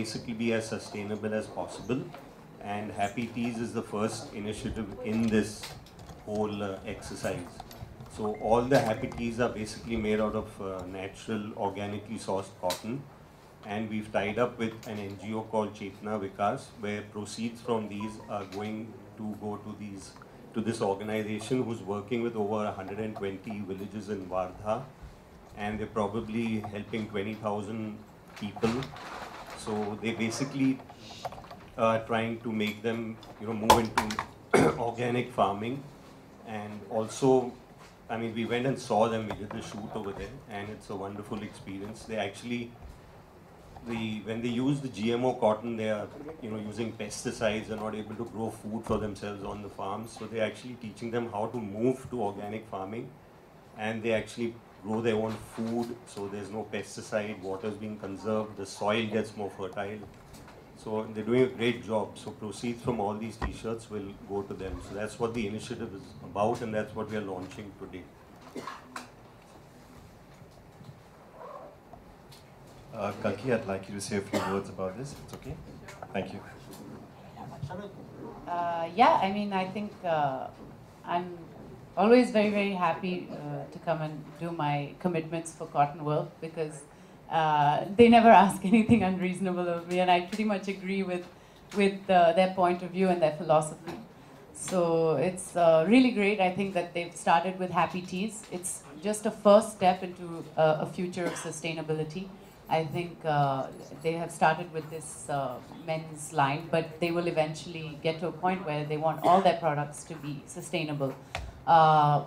basically be as sustainable as possible. And Happy Teas is the first initiative in this whole exercise. So all the Happy Teas are basically made out of natural, organically sourced cotton. And we've tied up with an NGO called Chetna Vikas, where proceeds from these are going to go to this organization who's working with over 120 villages in Wardha, and they're probably helping 20,000 people. So they basically trying to make them, move into organic farming. And also, I mean, we went and saw them, we did the shoot over there, and it's a wonderful experience. They actually, when they use the GMO cotton, they are, using pesticides, they're not able to grow food for themselves on the farms. So they're actually teaching them how to move to organic farming, and they actually grow their own food, so there's no pesticide, water is being conserved, the soil gets more fertile. So they're doing a great job. So proceeds from all these t-shirts will go to them. So that's what the initiative is about, and that's what we are launching today. Kalki, I'd like you to say a few words about this. It's okay? Thank you. Yeah, I mean, I think I'm always very, very happy to come and do my commitments for Cottonworld, because they never ask anything unreasonable of me, and I pretty much agree with their point of view and their philosophy. So it's really great. I think that they've started with Happy Teas. It's just a first step into a future of sustainability. I think they have started with this men's line, but they will eventually get to a point where they want all their products to be sustainable.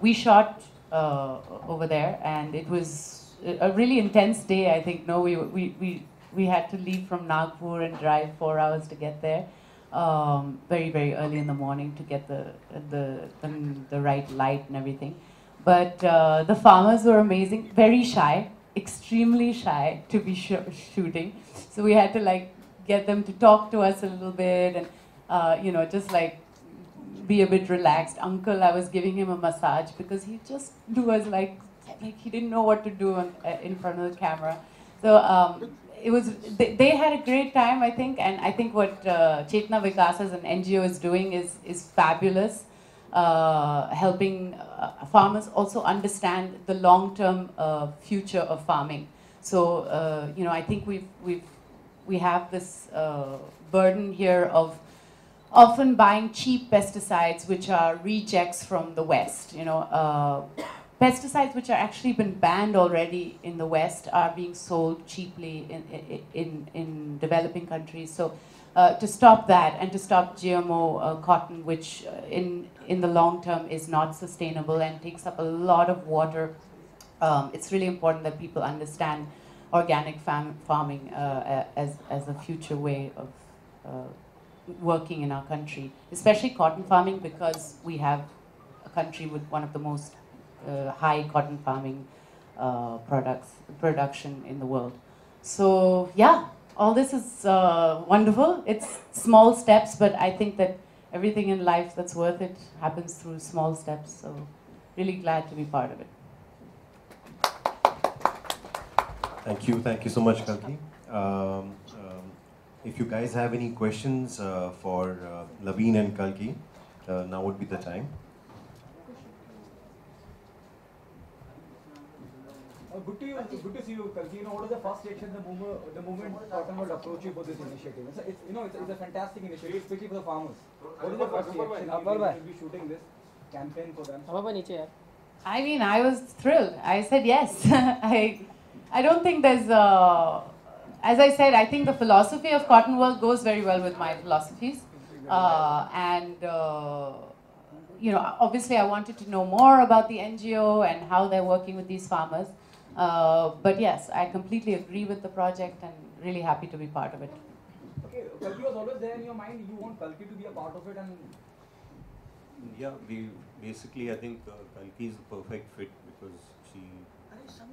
We shot over there, and it was a really intense day. I think we had to leave from Nagpur and drive 4 hours to get there, very, very early in the morning to get the right light and everything. But the farmers were amazing, very shy, extremely shy to be shooting. So we had to get them to talk to us a little bit, and just be a bit relaxed. Uncle, I was giving him a massage because he just was like he didn't know what to do in front of the camera. So it was they had a great time, I think, and I think what Chetna Vikas as an NGO is doing is fabulous. Helping farmers also understand the long-term future of farming. So I think we have this burden here of often buying cheap pesticides, which are rejects from the West. Pesticides which are actually been banned already in the West are being sold cheaply in developing countries. So to stop that and to stop GMO cotton, which in the long term is not sustainable and takes up a lot of water, it's really important that people understand organic farming as a future way of working in our country, especially cotton farming, because we have a country with one of the most high cotton farming production in the world. So yeah, all this is wonderful. It's small steps, but I think that everything in life that's worth it happens through small steps. So really glad to be part of it. Thank you so much, Kalki. If you guys have any questions for Laveen and Kalki, now would be the time. Good to see you, Kalki. What was the first reaction the moment Cottonworld approached you for this initiative? It's a fantastic initiative, especially for the farmers. What is the first reaction? How will you be shooting this campaign for them? I mean, I was thrilled. I said yes. I don't think there's as I said, I think the philosophy of Cottonworld goes very well with my philosophies. Obviously I wanted to know more about the NGO and how they're working with these farmers. But yes, I completely agree with the project and really happy to be part of it. Okay, Kalki was always there in your mind. You want Kalki to be a part of it, and yeah, I think Kalki is the perfect fit because she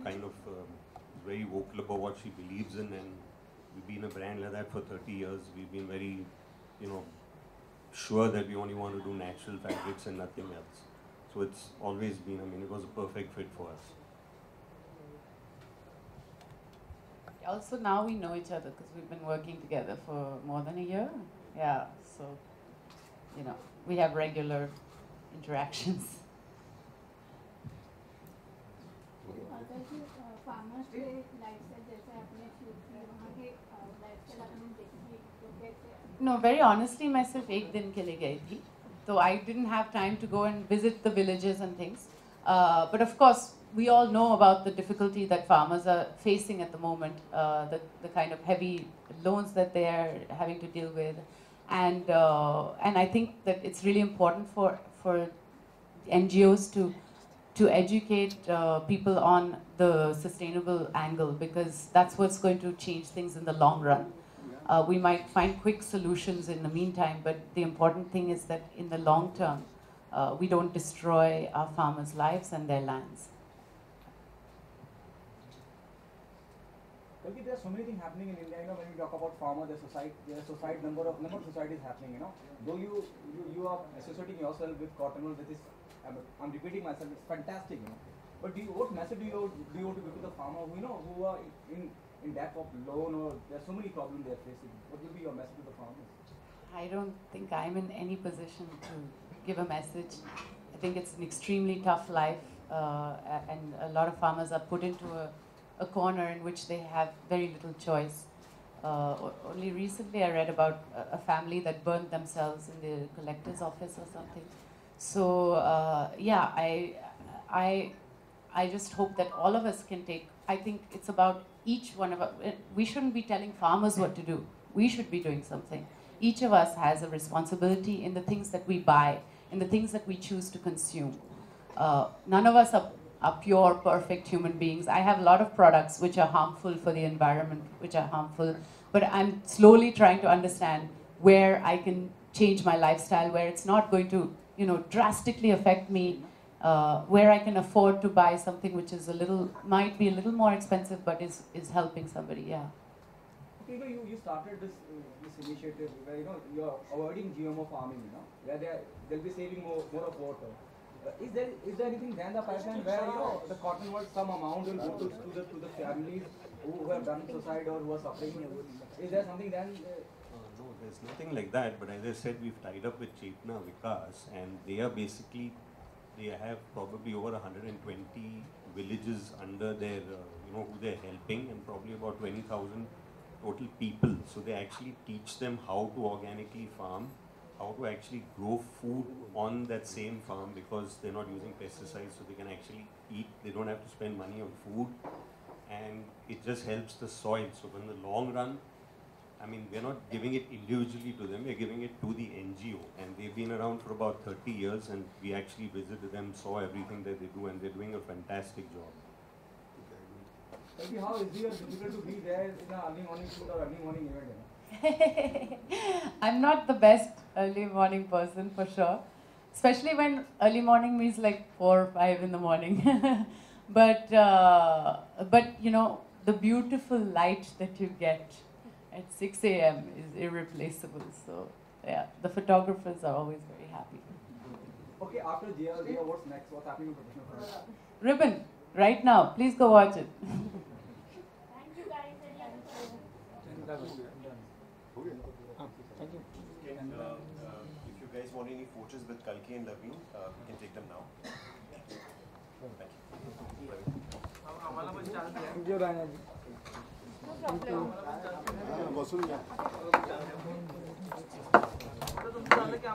kind of very vocal about what she believes in, and we've been a brand like that for 30 years. We've been very, sure that we only want to do natural fabrics and nothing else. So it's always been, it was a perfect fit for us. Also, now we know each other because we've been working together for more than a year. Yeah, so, you know, we have regular interactions. Farmers के lifestyle जैसे आपने shoot किया वहाँ के lifestyle आपने देखी तो कैसे No, very honestly, मैं सिर्फ एक दिन के लिए गई थी. So I didn't have time to go and visit the villages and things. But of course, we all know about the difficulty that farmers are facing at the moment, the kind of heavy loans that they are having to deal with. And I think that it's really important for NGOs to educate people on the sustainable angle, because that's what's going to change things in the long run. We might find quick solutions in the meantime, but the important thing is that in the long term, we don't destroy our farmers' lives and their lands. Kalki, there are so many things happening in India. You know, when we talk about farmer, there's a number of societies happening. You know, though you are associating yourself with Cottonworld, with this, I'm repeating myself. It's fantastic. You know, but what message do you want to give to the farmer who are in debt of loan, or there's so many problems they're facing? What will be your message to the farmers? I don't think I'm in any position to give a message. I think it's an extremely tough life, and a lot of farmers are put into a corner in which they have very little choice. Only recently I read about a family that burned themselves in the collector's office or something. So yeah, I just hope that all of us can take, I think it's about each one of us. We shouldn't be telling farmers what to do. We should be doing something. Each of us has a responsibility in the things that we buy, in the things that we choose to consume. None of us are pure, perfect human beings. I have a lot of products which are harmful for the environment, which are harmful, but I'm slowly trying to understand where I can change my lifestyle, where it's not going to, drastically affect me, where I can afford to buy something which is might be a little more expensive, but is helping somebody, yeah. Okay, you started this initiative where you're avoiding GMO farming, where they'll be saving more of water. Is there anything then the pipeline where the Cottonworld, some amount will go to the families who have done suicide or who are suffering? Is there something then? No, there's nothing like that. But as I said, we've tied up with Chetna Vikas, and they have probably over 120 villages under their, who they're helping, and probably about 20,000 total people. So they actually teach them how to organically farm, how to actually grow food on that same farm, because they're not using pesticides, so they can actually eat. They don't have to spend money on food, and it just helps the soil. So in the long run, I mean, we're not giving it individually to them, we're giving it to the NGO, and they've been around for about 30 years, and we actually visited them, saw everything that they do, and they're doing a fantastic job. Maybe how easy or difficult to be there in an early morning shoot or early morning event? I'm not the best early morning person for sure, especially when early morning means like 4 or 5 in the morning. but the beautiful light that you get at 6 a.m. is irreplaceable. So yeah, the photographers are always very happy. Okay, after GR, what's next? What's happening in professional career? Ribbon, right now. Please go watch it. Thank you guys. Thank you. And if you guys want any photos with Kalki and Laveen, we can take them now. Thank you. Thank you, Rana. Thank you.